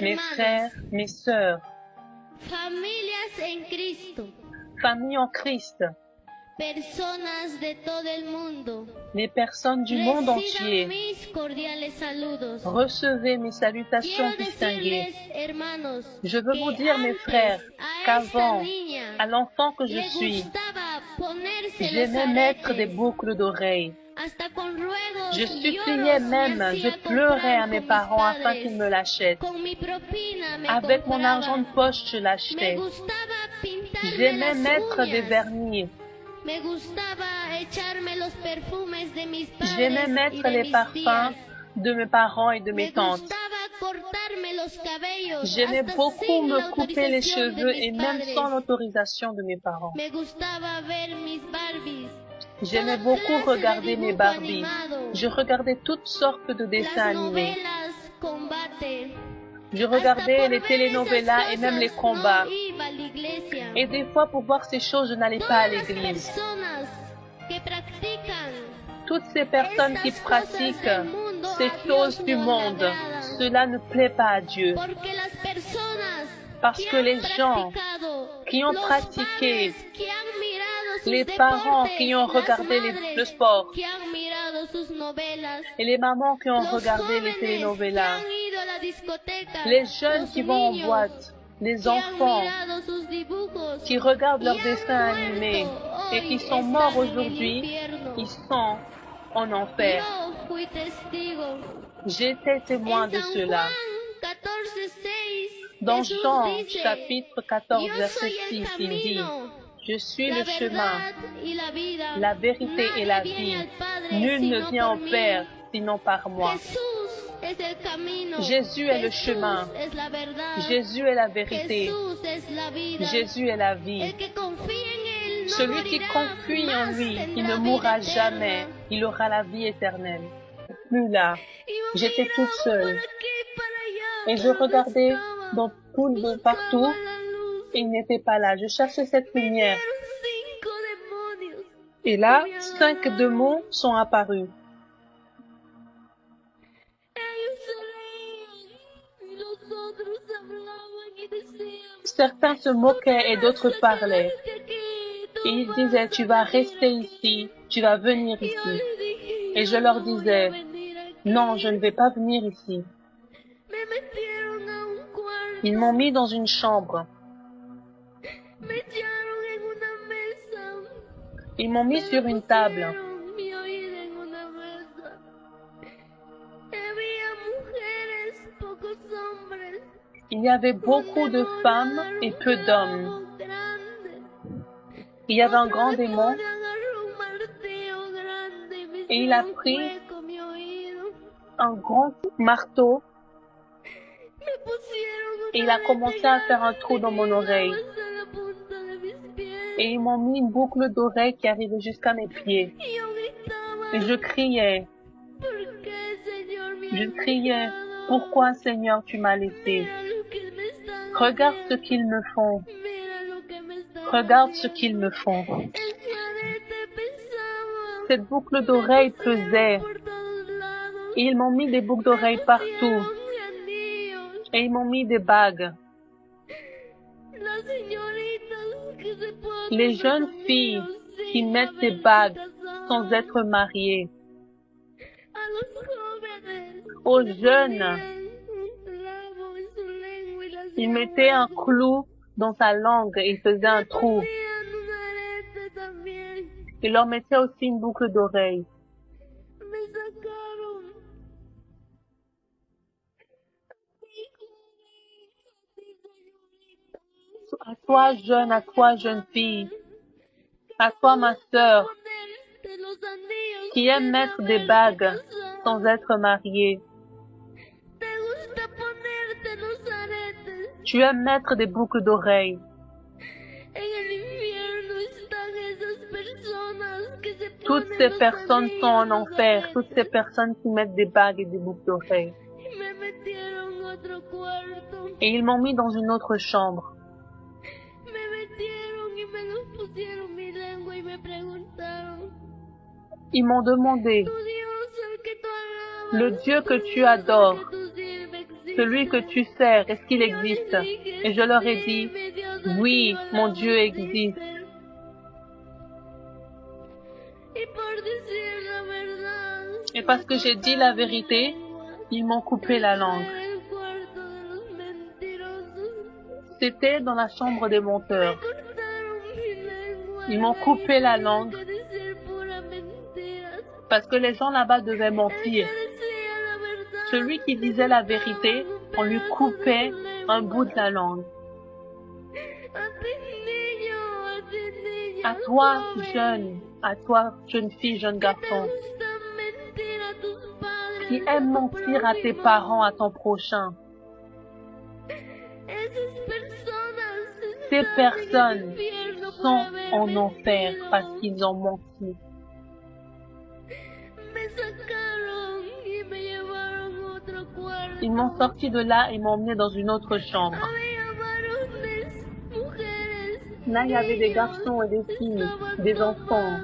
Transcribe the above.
mes frères, mes sœurs, familias en Cristo, famille en Christ, personas de todo el mundo, les personnes du monde entier, reciban mis cordiales saludos. recevez mes salutations Quiero distinguées. decirles, hermanos, Je veux vous que dire, mes antes frères, a qu'avant, esta niña à l'enfant que je le suis, gustaba ponerse los j'aimais mettre des aretes, boucles d'oreilles. hasta con ruegos, Je suppliais lloros, me même, je hacía pleurais à comprar mes con mis parents afin padres. qu'ils me l'achètent. Con mi propina me Avec mon compraba. argent de poche, je Me l'achetais. gustaba pintarme J'aimais las mettre des uñas. vernis. Me gustaba echarme los perfumes de mis J'aimais padres y mettre de les mis parfums tías. de mes parents et de Me mes tantes. gustaba cortarme los cabellos J'aimais hasta beaucoup sin me la couper les autorización de cheveux mis et même padres. sans l'autorisation de mes parents. Me gustaba ver mis Barbies. J'aimais Toda beaucoup clase de regarder mes dibujo Barbies. animado. Je regardais toutes sortes de dessins Las animés. novelas combate. Je Hasta regardais por les ver telenovelas et esas même les cosas combats. no iba a la iglesia. Et des fois, pour voir ces choses, je n'allais pas à Todas las l'église. personas que practican Toutes ces personnes qui estas cosas pratiquent del mundo ces a Dios choses du no le monde, agradan. cela ne plaît pas à Dieu. Porque las personas Parce que que han les gens practicado, qui ont los pratiqué, padres que han mirado sus les parents deportes, qui ont las regardé madres le sport que han mirado sus novelas, et les mamans qui ont los regardé les jóvenes que telenovelas, han ido a la discoteca, les jeunes los qui vont en niños boîte, les que han enfants mirado sus dibujos qui regardent y leurs han dessins animés muerto et qui hoy sont morts están en el aujourd'hui, infierno. ils sont en enfer. Yo fui testigo. J'étais témoin En de San cela. Juan 14:6, Dans Jesús Jean dice, chapitre 14 yo verset soy el 6, il dit, camino, je suis la le chemin, verdad y la vida. la vérité et Nadie la viene vie. al Padre Nul ne sino vient por au mí. Père sinon par moi. Jesús es el camino. Jésus est le Jesús chemin. es la verdad. Jésus est la vérité. Jesús es la vida. Jésus est la vie. El que confía en él no Celui qui morirá, confie en mas lui, il tendrá ne vida mourra eterna. jamais. Il aura la vie éternelle. Plus là. Y me J'étais miraba toute seule. por aquí, para allá, Et je pero no regardais estaba. dans tout de partout. Buscaba la luz. Et il n'était pas là. Je cherchais cette lumière. Vinieron 5 demonios. Et là, 5 démons sont apparus. Ellos se reían y los otros hablaban y decían, Certains se moquaient et d'autres "Vas a parlaient. quedarte aquí, tú Et ils vas disaient, a tu vas venir rester aquí". ici, tu vas venir Y yo ici. les dije, Et "Yo je leur no voy a disais, venir aquí". non, je ne vais pas venir ici. Me metieron a un cuarto, Ils m'ont mis dans une chambre. me echaron en una mesa. Ils m'ont mis Me sur une table. pusieron mi oído en una mesa. Había mujeres, pocos hombres. Il y avait beaucoup de femmes et peu d'hommes. Il y avait un grand démon et il a pris un grand marteau et il a commencé à faire un trou dans mon oreille. Et ils m'ont mis une boucle d'oreille qui arrivait jusqu'à mes pieds. Et je criais, pourquoi Seigneur tu m'as laissé? Regarde ce qu'ils me font. Regarde ce qu'ils me font. Cette boucle d'oreille pesait. Et ils m'ont mis des boucles d'oreilles partout. Et ils m'ont mis des bagues. Les jeunes filles qui mettent des bagues sans être mariées. Aux jeunes, ils mettaient un clou dans sa langue et ils faisaient un trou. Ils leur mettaient aussi une boucle d'oreille. À toi jeune fille, à toi ma sœur, qui aime mettre des bagues sans être mariée. Tu aimes mettre des boucles d'oreilles. Toutes ces personnes sont en enfer, toutes ces personnes qui mettent des bagues et des boucles d'oreilles. Et ils m'ont mis dans une autre chambre. Ils m'ont demandé, le Dieu que tu adores, celui que tu sers, est-ce qu'il existe? Et je leur ai dit, oui, mon Dieu existe. Et parce que j'ai dit la vérité, ils m'ont coupé la langue. C'était dans la chambre des menteurs. Ils m'ont coupé la langue parce que les gens là-bas devaient mentir. Celui qui disait la vérité, on lui coupait un bout de la langue. À toi, jeune fille, jeune garçon, qui aime mentir à tes parents, à ton prochain. Ces personnes sont en enfer parce qu'ils ont menti. Ils m'ont sorti de là et m'ont emmené dans une autre chambre. Là, il y avait des garçons et des filles, des enfants.